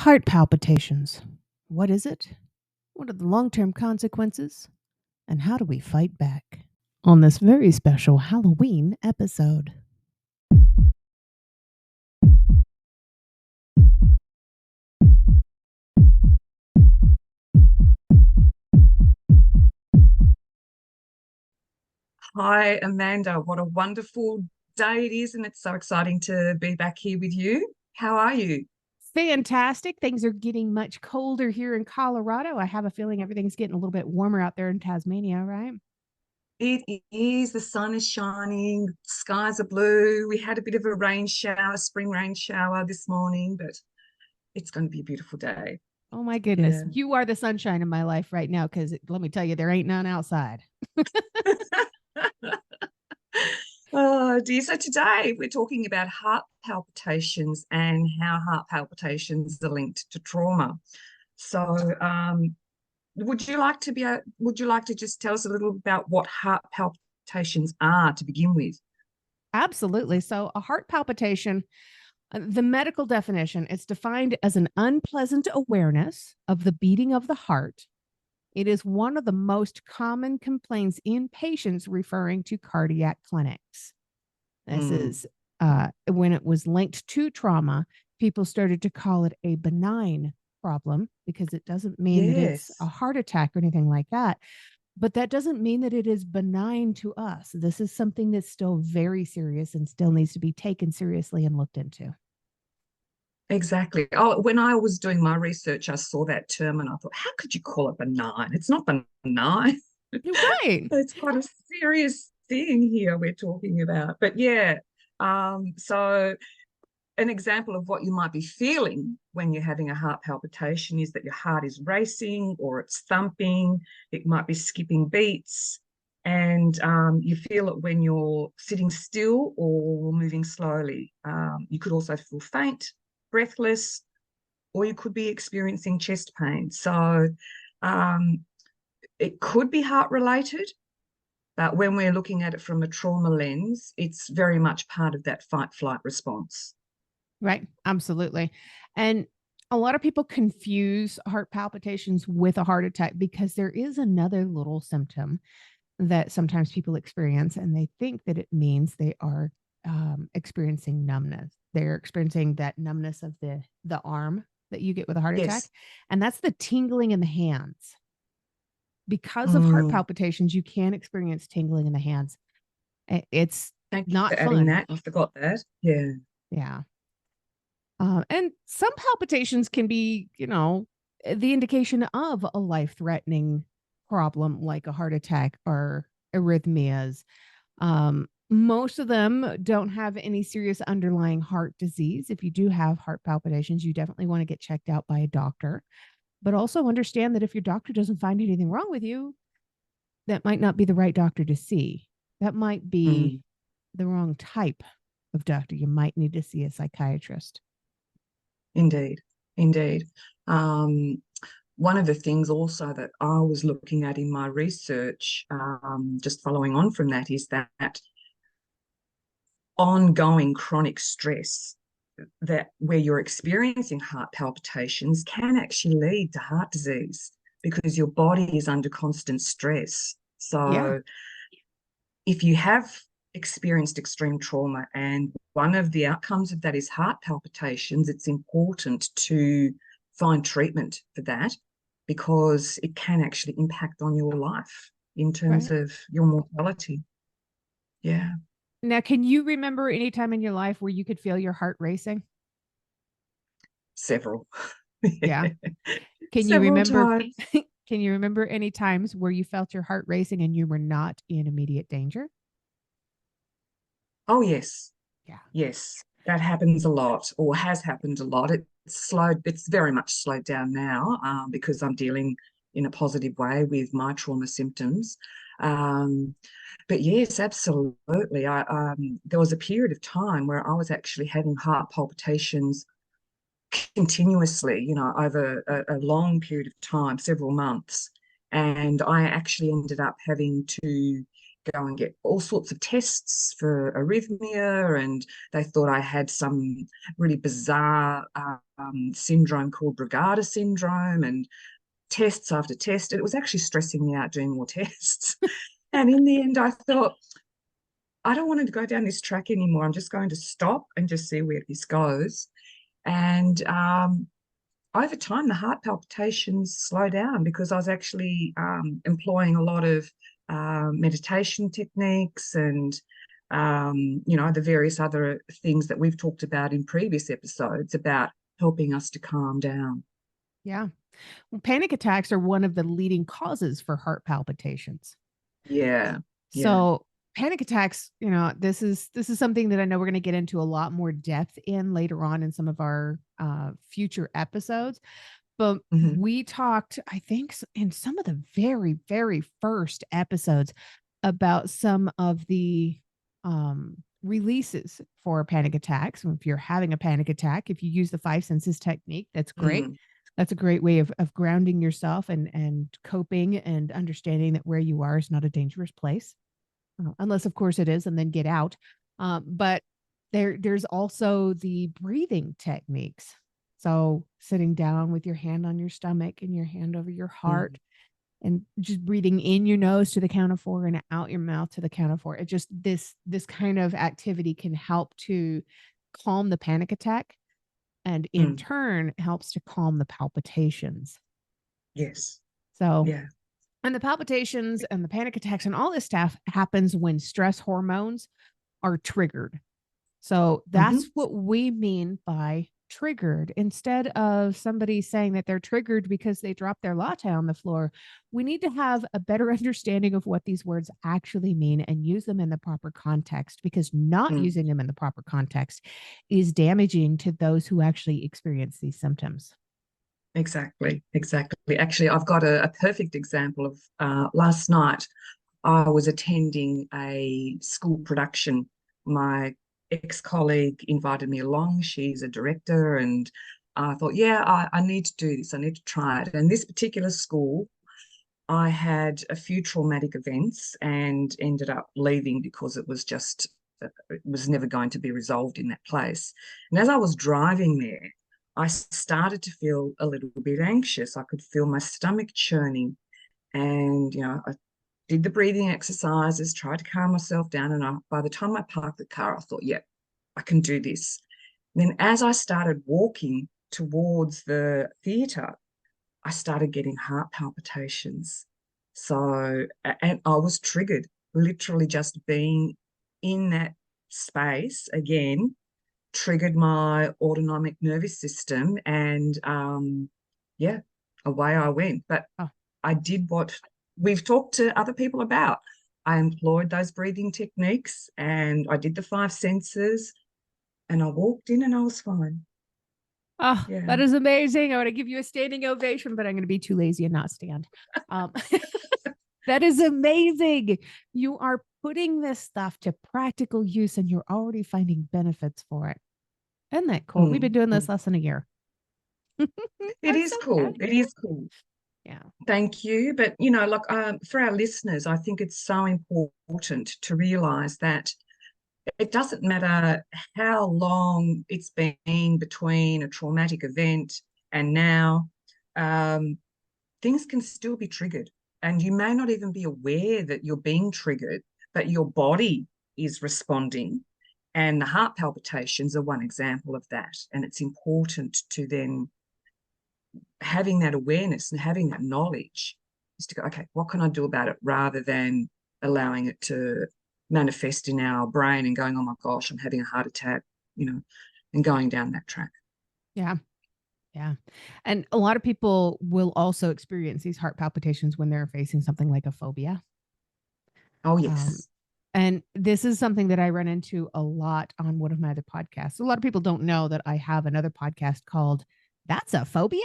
Heart palpitations. What is it? What are the long term consequences? And how do we fight back? On this very special Halloween episode. Hi, Amanda. What a wonderful day it is, and it's so exciting to be back here with you. How are you? Fantastic. Things are getting much colder here in Colorado. I have a feeling everything's getting a little bit warmer out there in Tasmania, right? It is, the sun is shining, skies are blue. We had a bit of a rain shower, spring rain shower this morning, but it's going to be a beautiful day. Oh my goodness. Yeah. You are the sunshine in my life right now because let me tell you, there ain't none outside. Oh dear. So today we're talking about heart palpitations and how heart palpitations are linked to trauma. So, would you like to just tell us a little about what heart palpitations are to begin with? Absolutely. So, a heart palpitation, the medical definition, it's defined as an unpleasant awareness of the beating of the heart. It is one of the most common complaints in patients referring to cardiac clinics. This Mm, is when it was linked to trauma, people started to call it a benign problem because it doesn't mean that it's a yes, heart attack or anything like that. But that doesn't mean that it is benign to us. This is something that's still very serious and still needs to be taken seriously and looked into. exactly. Oh, when I was doing my research, I saw that term and I thought, how could you call it benign? It's not benign. You're right. It's quite a serious thing here we're talking about. But yeah, so an example of what you might be feeling when you're having a heart palpitation is that your heart is racing or it's thumping. It might be skipping beats. And you feel it when you're sitting still or moving slowly. You could also feel faint, breathless, or you could be experiencing chest pain. So um, it could be heart related, but when we're looking at it from a trauma lens, it's very much part of that fight flight response. Right. Absolutely. And a lot of people confuse heart palpitations with a heart attack because there is another little symptom that sometimes people experience, and they think that it means they are experiencing numbness. They're experiencing that numbness of the arm that you get with a heart attack, Yes. and that's the tingling in the hands. Because of heart Mm. palpitations, you can experience tingling in the hands. It's Thank you not for adding fun. that. I forgot that. Yeah. Yeah. And some palpitations can be, the indication of a life threatening problem like a heart attack or arrhythmias. Most of them don't have any serious underlying heart disease. If you do have heart palpitations, you definitely want to get checked out by a doctor. But also understand that if your doctor doesn't find anything wrong with you, that might not be the right doctor to see. That might be Mm. the wrong type of doctor. You might need to see a psychiatrist. Indeed. Indeed. Um, One of the things also that I was looking at in my research, just following on from that, is that ongoing chronic stress that where you're experiencing heart palpitations can actually lead to heart disease because your body is under constant stress. Yeah. So if you have experienced extreme trauma and one of the outcomes of that is heart palpitations, it's important to find treatment for that because it can actually impact on your life in terms Right. of your mortality. Yeah, Now, can you remember any time in your life where you could feel your heart racing? several. Yeah. Can you Several remember times. can you remember any times where you felt your heart racing and you were not in immediate danger? Oh, yes. Yeah. Yes, that happens a lot or has happened a lot. It's very much slowed down now because I'm dealing in a positive way with my trauma symptoms. Um, but yes, absolutely. There was a period of time where I was actually having heart palpitations continuously, over a long period of time, several months. And I actually ended up having to go and get all sorts of tests for arrhythmia, and they thought I had some really bizarre syndrome called Brugada syndrome, and tests after test. And it was actually stressing me out doing more tests. And in the end, I thought, I don't want to go down this track anymore. I'm just going to stop and just see where this goes. And over time, the heart palpitations slow down because I was actually employing a lot of meditation techniques and, the various other things that we've talked about in previous episodes about helping us to calm down. Yeah. Well, panic attacks are one of the leading causes for heart palpitations. Yeah. Yeah. So panic attacks, this is something that I know we're going to get into a lot more depth in later on in some of our future episodes. But Mm-hmm. we talked, I think, in some of the very, very first episodes about some of the releases for panic attacks. If you're having a panic attack, if you use the five senses technique, that's great. Mm, That's a great way of grounding yourself and coping and understanding that where you are is not a dangerous place, unless of course it is, and then get out. But there's also the breathing techniques. So sitting down with your hand on your stomach and your hand over your heart mm, and just breathing in your nose to the count of four and out your mouth to the count of four. It just this kind of activity can help to calm the panic attack and in mm. turn helps to calm the palpitations. Yes. So, Yeah. and the palpitations and the panic attacks and all this stuff happens when stress hormones are triggered. So Mm-hmm. that's what we mean by triggered. Instead of somebody saying that they're triggered because they dropped their latte on the floor, we need to have a better understanding of what these words actually mean and use them in the proper context, because not Mm. using them in the proper context is damaging to those who actually experience these symptoms. Exactly. Exactly. Actually, I've got a perfect example of last night. I was attending a school production. My ex-colleague invited me along. She's a director, and I thought, yeah, I need to do this. I need to try it. And this particular school, I had a few traumatic events and ended up leaving because it was never going to be resolved in that place. And as I was driving there, I started to feel a little bit anxious. I could feel my stomach churning. And, I did the breathing exercises, tried to calm myself down. And by the time I parked the car, I thought, yeah, I can do this. And then as I started walking towards the theatre, I started getting heart palpitations. So, and I was triggered, literally just being in that space again triggered my autonomic nervous system. And yeah, away I went. But Oh, I did what we've talked to other people about. I employed those breathing techniques and I did the five senses and I walked in and I was fine. oh, Yeah. that is amazing. I want to give you a standing ovation, but I'm going to be too lazy and not stand. Um, that is amazing. You are putting this stuff to practical use and you're already finding benefits for it. Isn't that cool? We've been Mm, doing this mm. less than a year. It I'm is so proud cool. of It you. is cool. Yeah. Thank you. But, like for our listeners, I think it's so important to realize that it doesn't matter how long it's been between a traumatic event and now, um, things can still be triggered. And you may not even be aware that you're being triggered, but your body is responding. And the heart palpitations are one example of that. And it's important to then having that awareness and having that knowledge is to go, okay, what can I do about it rather than allowing it to manifest in our brain and going, oh my gosh, I'm having a heart attack, and going down that track. Yeah. Yeah. And a lot of people will also experience these heart palpitations when they're facing something like a phobia. Oh, Um, yes. and this is something that I run into a lot on one of my other podcasts. A lot of people don't know that I have another podcast called That's a Phobia.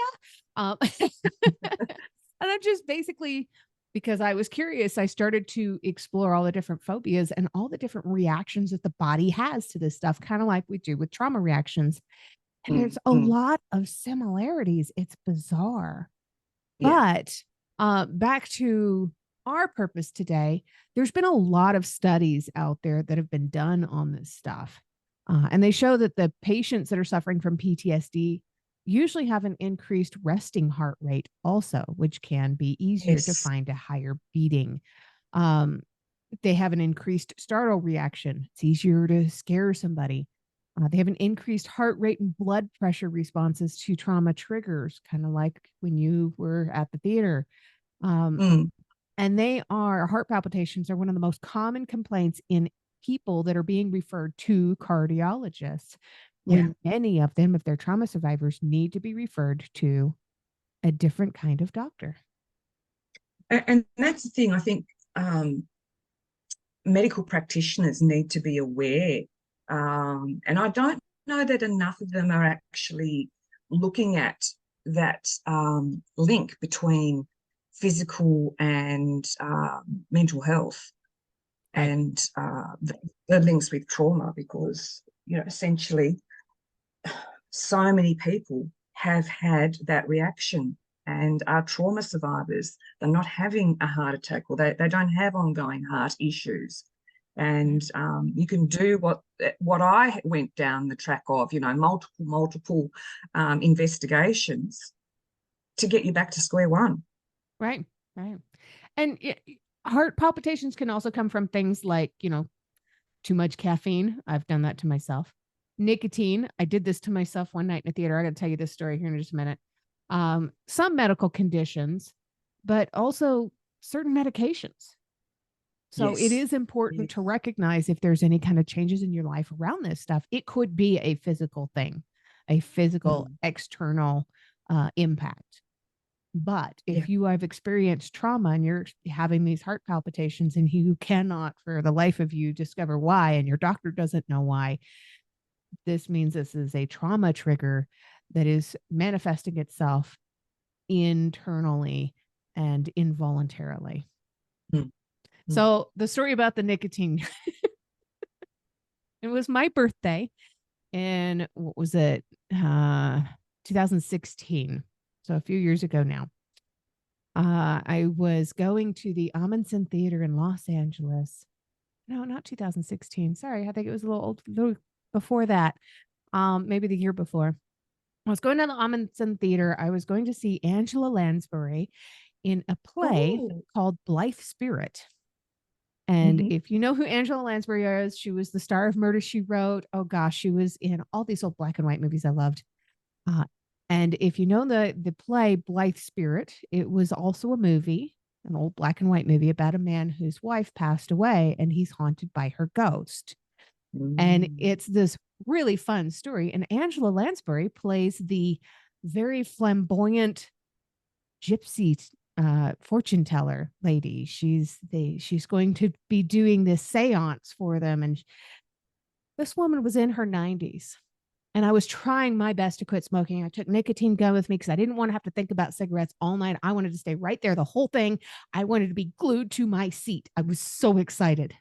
And I'm just basically, because I was curious, I started to explore all the different phobias and all the different reactions that the body has to this stuff, kind of like we do with trauma reactions. And there's Mm, a mm. lot of similarities. It's bizarre. Yeah. But back to our purpose today, there's been a lot of studies out there that have been done on this stuff. And they show that the patients that are suffering from PTSD usually have an increased resting heart rate, also, which can be easier to Yes. find a higher beating. Um, they have an increased startle reaction. It's easier to scare somebody. They have an increased heart rate and blood pressure responses to trauma triggers, kind of like when you were at the theater. Um, Mm, and heart palpitations are one of the most common complaints in people that are being referred to cardiologists, yeah. when many of them, if they're trauma survivors, need to be referred to a different kind of doctor. And that's the thing. I think medical practitioners need to be aware. And I don't know that enough of them are actually looking at that link between physical and mental health Right. and the links with trauma, because, essentially so many people have had that reaction and are trauma survivors. They're not having a heart attack, or they don't have ongoing heart issues. And you can do what I went down the track of, multiple investigations to get you back to square one. Right. Right. And heart palpitations can also come from things like, too much caffeine. I've done that to myself. Nicotine. I did this to myself one night in a theater. I got to tell you this story here in just a minute. Some medical conditions, but also certain medications. So it Yes. is important Yes. to recognize if there's any kind of changes in your life around this stuff. It could be a physical thing, a physical Mm. external impact. But Yeah. if you have experienced trauma and you're having these heart palpitations and you cannot for the life of you discover why, and your doctor doesn't know why, this means this is a trauma trigger that is manifesting itself internally and involuntarily. Mm. Mm. So the story about the nicotine, it was my birthday in, what was it? 2016. So a few years ago now. I was going to the Amundsen Theater in Los Angeles. No, not 2016. Sorry, I think it was a little before that. Maybe the year before. I was going to the Amundsen Theater. I was going to see Angela Lansbury in a play Oh. called Blythe Spirit. And Mm-hmm. if you know who Angela Lansbury is, she was the star of Murder, She Wrote. Oh gosh, she was in all these old black and white movies I loved. Uh, and if you know the play Blythe Spirit, it was also a movie, an old black and white movie about a man whose wife passed away and he's haunted by her ghost. And Mm. it's this really fun story. And Angela Lansbury plays the very flamboyant gypsy fortune teller lady. She's going to be doing this seance for them. And this woman was in her 90s. And I was trying my best to quit smoking. I took nicotine gum with me because I didn't want to have to think about cigarettes all night. I wanted to stay right there the whole thing. I wanted to be glued to my seat. I was so excited.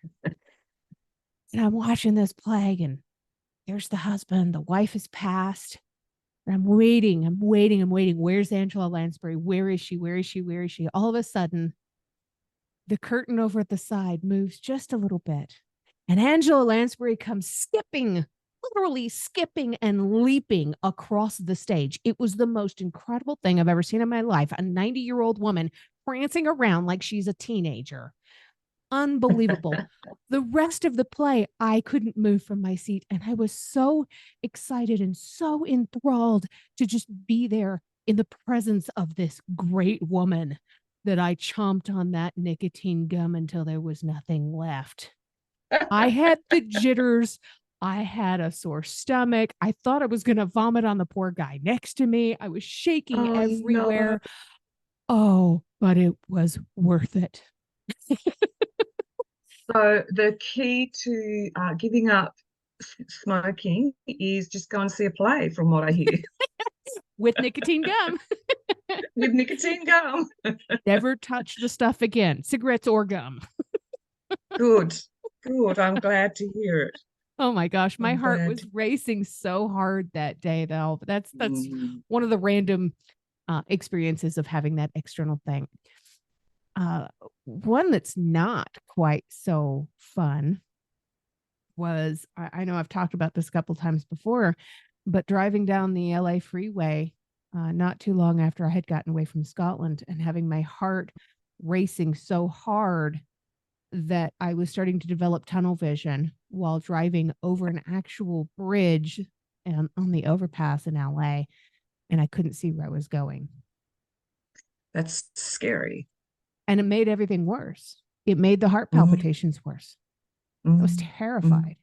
And I'm watching this play, and there's the husband. The wife has passed. And I'm waiting. I'm waiting. I'm waiting. Where's Angela Lansbury? Where is she? Where is she? Where is she? All of a sudden, the curtain over at the side moves just a little bit. And Angela Lansbury comes skipping, literally skipping and leaping across the stage. It was the most incredible thing I've ever seen in my life. A 90-year-old woman prancing around like she's a teenager. Unbelievable. The rest of the play, I couldn't move from my seat. And I was so excited and so enthralled to just be there in the presence of this great woman that I chomped on that nicotine gum until there was nothing left. I had the jitters. I had a sore stomach. I thought I was going to vomit on the poor guy next to me. I was shaking Oh no. everywhere. Oh, but it was worth it. So the key to giving up smoking is just go and see a play, from what I hear, With nicotine gum. with nicotine gum. Never touch the stuff again, cigarettes or gum. Good, good. I'm glad to hear it. Oh my gosh, my I'm heart glad was to. racing so hard that day, though. But that's Mm. one of the random experiences of having that external thing. One that's not quite so fun was, I know I've talked about this a couple times before, but driving down the LA freeway not too long after I had gotten away from Scotland and having my heart racing so hard that I was starting to develop tunnel vision while driving over an actual bridge and on the overpass in LA, and I couldn't see where I was going. That's scary. And it made everything worse. It made the heart Mm, palpitations worse. I was mm, mm. terrified.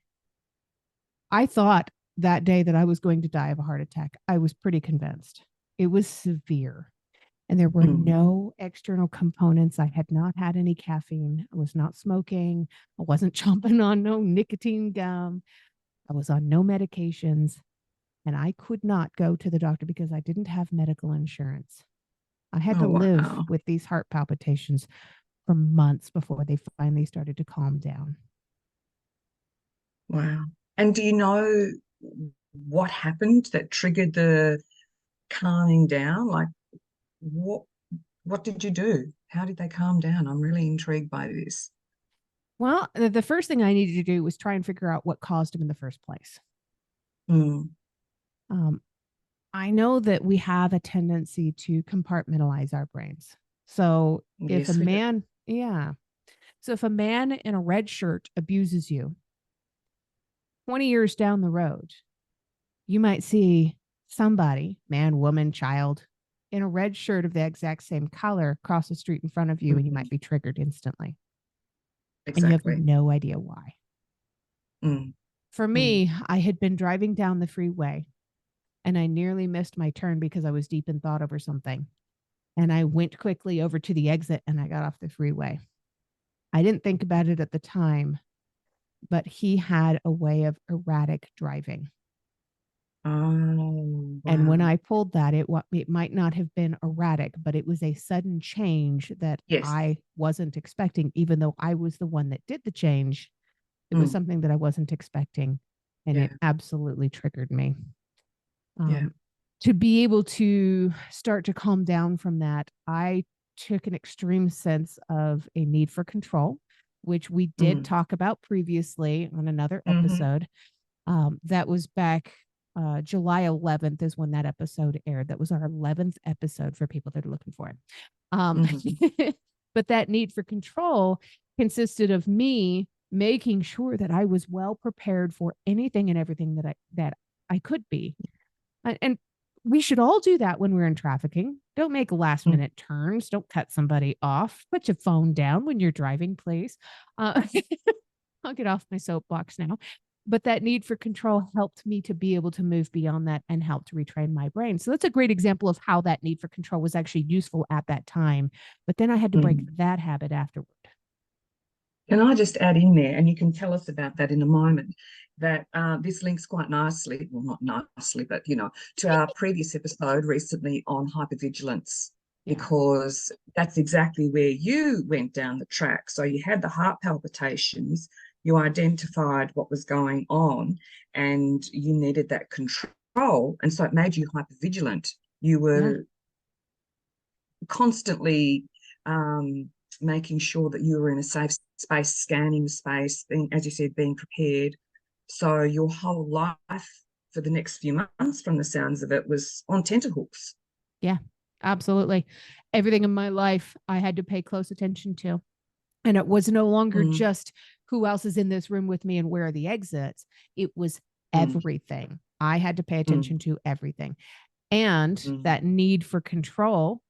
I thought that day that I was going to die of a heart attack. I was pretty convinced. It was severe. And there were Mm. no external components. I had not had any caffeine. I was not smoking. I wasn't chomping on no nicotine gum. I was on no medications. And I could not go to the doctor because I didn't have medical insurance. I had to Oh, live wow. with these heart palpitations for months before they finally started to calm down. Wow. And do you know what happened that triggered the calming down? Like what what did you do? How did they calm down? I'm really intrigued by this. Well, the first thing I needed to do was try and figure out what caused them in the first place. Mm. Um, I know that we have a tendency to compartmentalize our brains. So if a Yes, we do. man, yeah. So if a man in a red shirt abuses you 20 years down the road, you might see somebody, man, woman, child, in a red shirt of the exact same color cross the street in front of you, and you Mm. might be triggered instantly. And you have Exactly. no idea why. Mm. For Mm. me, I had been driving down the freeway and I nearly missed my turn because I was deep in thought over something. And I went quickly over to the exit and I got off the freeway. I didn't think about it at the time, but he had a way of erratic driving. Oh, And when wow. I pulled that, it might not have been erratic, but it was a sudden change that Yes. I wasn't expecting, even though I was the one that did the change. It was Mm. something that I wasn't expecting, and it Yeah. absolutely triggered me. Yeah. Um, to be able to start to calm down from that, I took an extreme sense of a need for control, which we did Mm. talk about previously on another Mm-hmm. episode. That was back July 11th is when that episode aired. That was our 11th episode for people that are looking for it. Um, Mm-hmm. but that need for control consisted of me making sure that I was well prepared for anything and everything that I could be. And we should all do that when we're in trafficking. Don't make last Mm. minute turns. Don't cut somebody off. Put your phone down when you're driving, please. Uh, I'll get off my soapbox now. But that need for control helped me to be able to move beyond that and help to retrain my brain. So that's a great example of how that need for control was actually useful at that time. But then I had to break Mm. that habit afterward. Can I just add in there, and you can tell us about that in a moment, that this links quite nicely, well, not nicely, but to our previous episode recently on hypervigilance, Yeah. because that's exactly where you went down the track. So you had the heart palpitations, you identified what was going on, and you needed that control. And so it made you hypervigilant. You Yeah. were constantly making sure that you were in a safe space, scanning the space, being, as you said, being prepared. So your whole life for the next few months, from the sounds of it, was on tenterhooks. Yeah. Absolutely. Everything in my life I had to pay close attention to. And it was no longer Mm, just who else is in this room with me and where are the exits. It was mm, everything. I had to pay mm, attention to everything. And mm, that need for control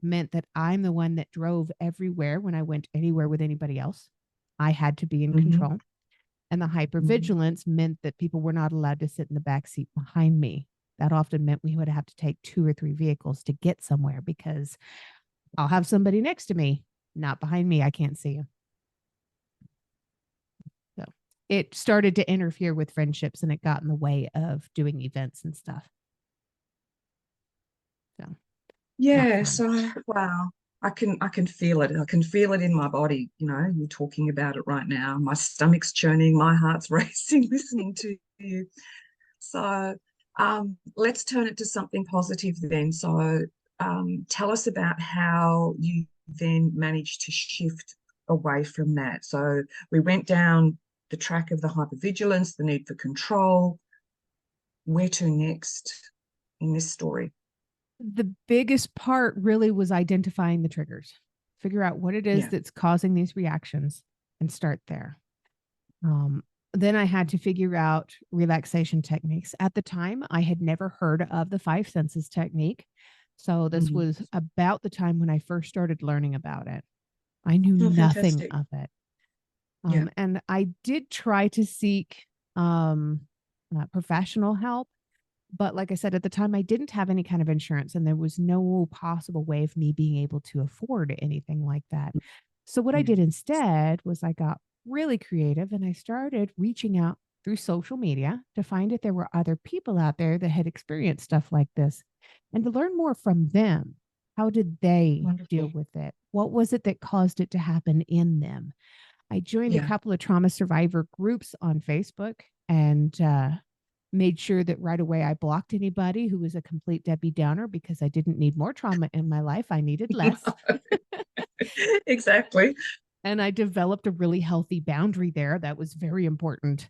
meant that I'm the one that drove everywhere when I went anywhere with anybody else. I had to be in mm, control. And the mm. hypervigilance meant that people were not allowed to sit in the back seat behind me. That often meant we would have to take two or three vehicles to get somewhere because I'll have somebody next to me, not behind me. I can't see you. So it started to interfere with friendships and it got in the way of doing events and stuff. So not Yeah, fun. so wow. I can feel it. I can feel it in my body. You're talking about it right now. My stomach's churning, my heart's racing listening to you. So let's turn it to something positive then. So tell us about how you then managed to shift away from that. So we went down the track of the hypervigilance, the need for control. Where to next in this story? The biggest part really was identifying the triggers, figure out what it is Yeah. that's causing these reactions and start there. Um, then I had to figure out relaxation techniques. At the time, I had never heard of the five senses technique. So this Mm. was about the time when I first started learning about it. I knew Oh, nothing fantastic. of it. Yeah. And I did try to seek professional help. But like I said, at the time, I didn't have any kind of insurance, and there was no possible way of me being able to afford anything like that. So, what I Yeah. did instead was I got really creative and I started reaching out through social media to find if there were other people out there that had experienced stuff like this and to learn more from them. How did they deal Wonderful. with it? What was it that caused it to happen in them? I joined a Yeah. couple of trauma survivor groups on Facebook and made sure that right away I blocked anybody who was a complete Debbie Downer because I didn't need more trauma in my life. I needed less. Exactly. And I developed a really healthy boundary there. That was very important.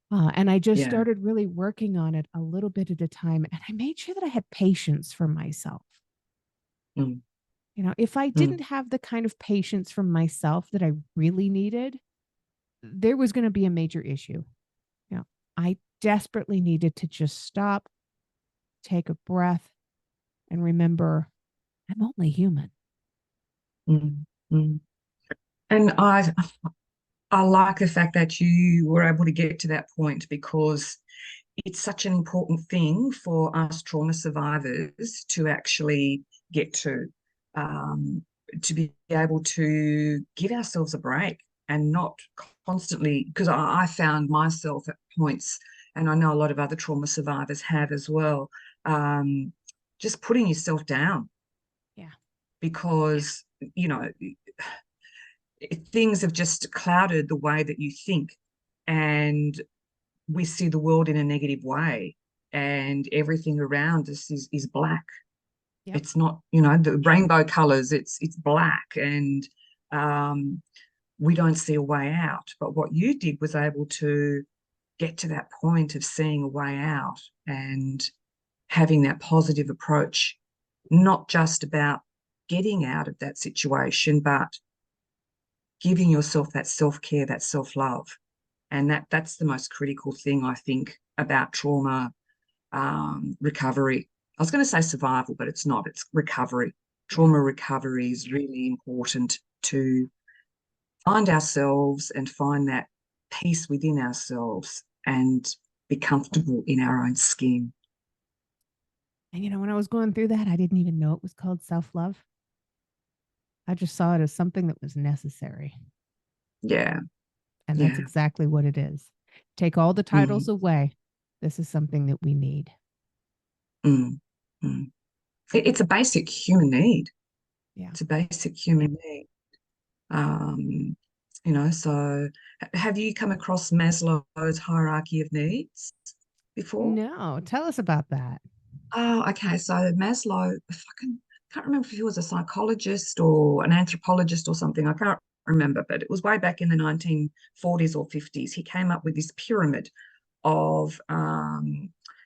And I just Yeah. started really working on it a little bit at a time. And I made sure that I had patience for myself. Mm. If I Mm. didn't have the kind of patience from myself that I really needed, there was going to be a major issue. I desperately needed to just stop, take a breath, and remember I'm only human. Mm. Mm. And I like the fact that you were able to get to that point because it's such an important thing for us trauma survivors to actually get to be able to give ourselves a break and not constantly, because I found myself at points, and I know a lot of other trauma survivors have as well, um, just putting yourself down Yeah. because, you know, things have just clouded the way that you think. And we see the world in a negative way, and everything around us is black. Yep. It's not, the rainbow colors, it's black, and um, we don't see a way out. But what you did was able to get to that point of seeing a way out and having that positive approach, not just about getting out of that situation, but giving yourself that self-care, that self-love. And that's the most critical thing, I think, about trauma recovery. I was going to say survival, but it's not. It's recovery. Yeah. Trauma recovery is really important to find ourselves and find that peace within ourselves and be comfortable in our own skin. And when I was going through that, I didn't even know it was called self love. I just saw it as something that was necessary. Yeah, And that's yeah. exactly what it is. Take all the titles Mm, away. This is something that we need. mm, mm. It's a basic human need. Yeah. It's a basic human need. Um, so have you come across Maslow's hierarchy of needs before? No, tell us about that. Oh, okay. So Maslow, if I can't remember if he was a psychologist or an anthropologist or something. I can't remember, but it was way back in the 1940s or 50s. He came up with this pyramid of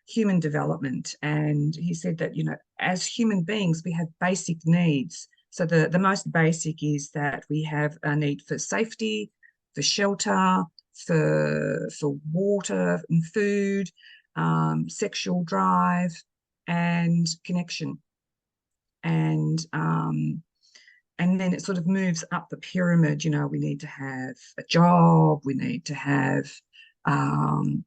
human development. And he said that, as human beings, we have basic needs. So the most basic is that we have a need for safety, for shelter, for water and food, sexual drive, and connection. And and then it sort of moves up the pyramid. We need to have a job, we need to have um,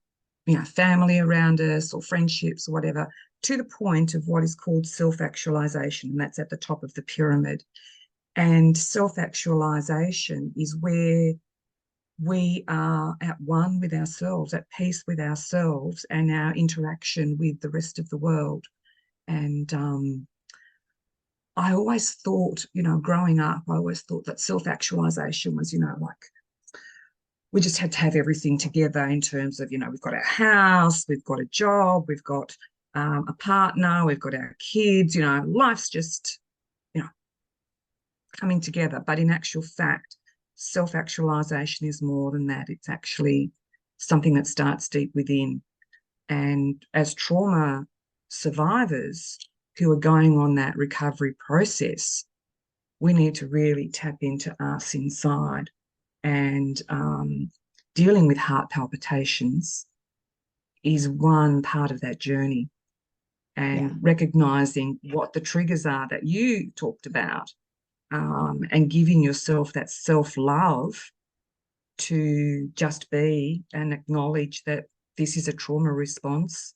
family around us or friendships or whatever, to the point of what is called self-actualization, and that's at the top of the pyramid. And self-actualization is where we are at one with ourselves, at peace with ourselves and our interaction with the rest of the world. And I always thought, growing up, I always thought that self-actualization was, like we just had to have everything together in terms of, we've got our house, we've got a job, we've got a partner, we've got our kids, life's just, you know, coming together. But in actual fact, self-actualization is more than that. It's actually something that starts deep within. And as trauma survivors who are going on that recovery process, we need to really tap into us inside and dealing with heart palpitations is one part of that journey, Yeah. and recognizing what the triggers are that you talked about, and giving yourself that self-love to just be and acknowledge that this is a trauma response.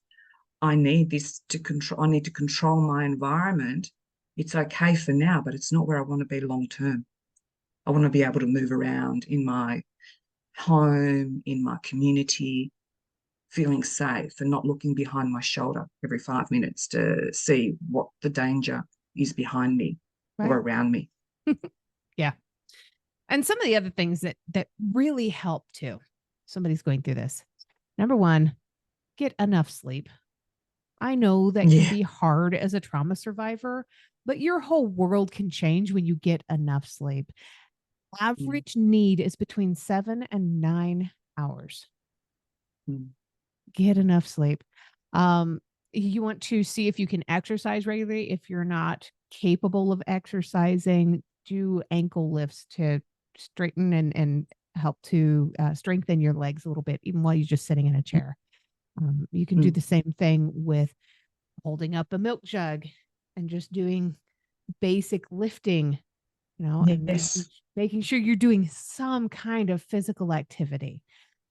I need this to control. I need to control my environment. It's okay for now, but it's not where I want to be long term. I want to be able to move around in my home, in my community, feeling safe and not looking behind my shoulder every 5 minutes to see what the danger is behind me or Right. around me. Yeah. And some of the other things that really help too. Somebody's going through this. Number one, get enough sleep. I know that can Yeah. be hard as a trauma survivor, but your whole world can change when you get enough sleep. Mm, Average need is between 7 and 9 hours. mm, Get enough sleep. Um, you want to see if you can exercise regularly. If you're not capable of exercising, do ankle lifts to straighten and help to strengthen your legs a little bit, even while you're just sitting in a chair. You can do mm. the same thing with holding up a milk jug and just doing basic lifting, and making Yes. making sure you're doing some kind of physical activity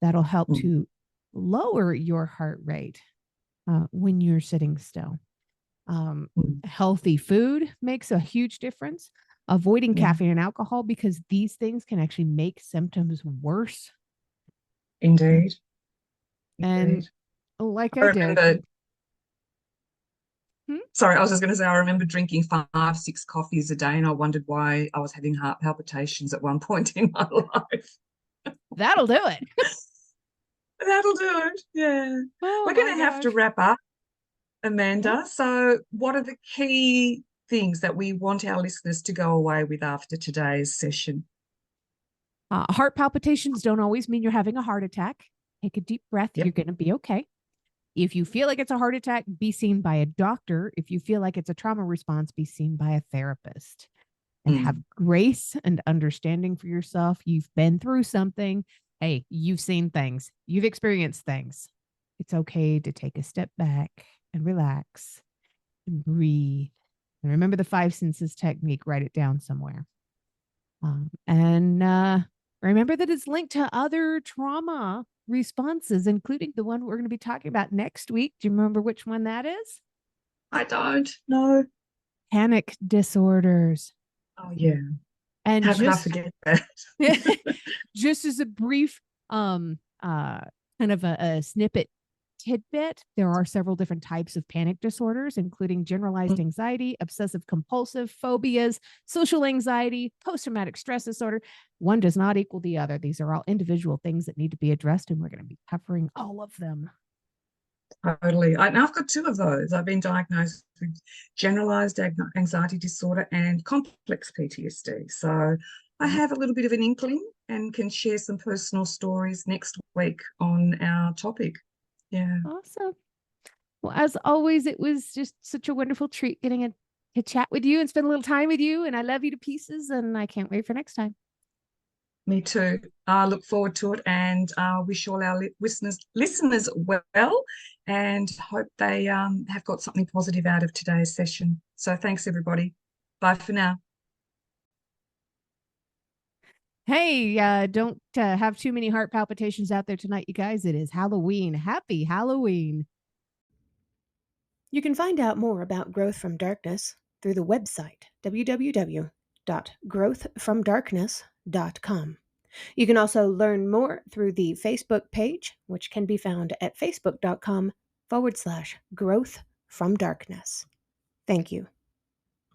that'll help Mm, to lower your heart rate when you're sitting still. mm. Healthy food makes a huge difference. Avoiding Yeah, caffeine and alcohol because these things can actually make symptoms worse. Uh, indeed. And Indeed. like I I did, remember, hmm? sorry, I was just going to say, I remember drinking 5, 6 coffees a day, and I wondered why I was having heart palpitations at one point in my life. That'll do it. That'll do it. Yeah. Oh We're my going to have to gosh. wrap up, Yeah. Amanda. So, what are the key things that we want our listeners to go away with after today's session? Heart palpitations don't always mean you're having a heart attack. Take a deep breath. You're Yep. going to be okay. If you feel like it's a heart attack, be seen by a doctor. If you feel like it's a trauma response, be seen by a therapist, and have Mm, grace and understanding for yourself. You've been through something. Hey, you've seen things, you've experienced things. It's okay to take a step back and relax and breathe. And remember the five senses technique, write it down somewhere. And remember that it's linked to other trauma responses, including the one we're going to be talking about next week. Do you remember which one that is? I don't know. Panic disorders. Oh, yeah. And How could I just forget that? just as a brief kind of a snippet tidbit, there are several different types of panic disorders, including generalized Mm, anxiety, obsessive compulsive phobias, social anxiety, post-traumatic stress disorder. One does not equal the other. These are all individual things that need to be addressed, and we're going to be covering all of them. totally. And I've got 2 of those. I've been diagnosed with generalized anxiety disorder and complex PTSD. So I Yep. have a little bit of an inkling and can share some personal stories next week on our topic. Yeah. Awesome. Well, as always, it was just such a wonderful treat getting to chat with you and spend a little time with you. And I love you to pieces. And I can't wait for next time. Me too. I look forward to it, and wish all our listeners well, and hope they have got something positive out of today's session. So thanks, everybody. Bye for now. Hey, don't have too many heart palpitations out there tonight, you guys. It is Halloween. Happy Halloween. You can find out more about Growth from Darkness through the website www.growthfromdarkness.com. You can also learn more through the Facebook page, which can be found at facebook.com/growth from darkness. Thank you.